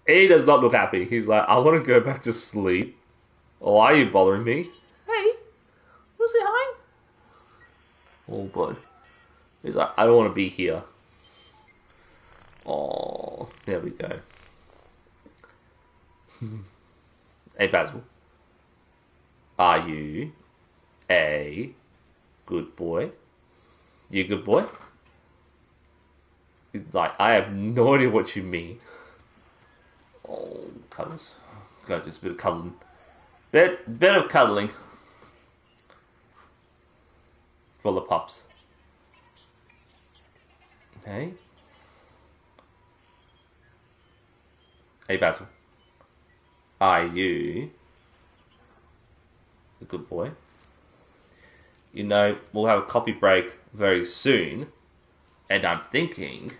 He does not look happy. He's like, I want to go back to sleep. Why are you bothering me? Hey, wanna say hi? Oh, bud. He's like, I don't want to be here. Oh, there we go. Hey, Basil. Are you a good boy? You a good boy? He's like, I have no idea what you mean. Oh, cuddles. Got just a bit of cuddling. Bit of cuddling. For the pups. Okay. Hey, Basil. Are you a good boy? You know, we'll have a coffee break very soon. And I'm thinking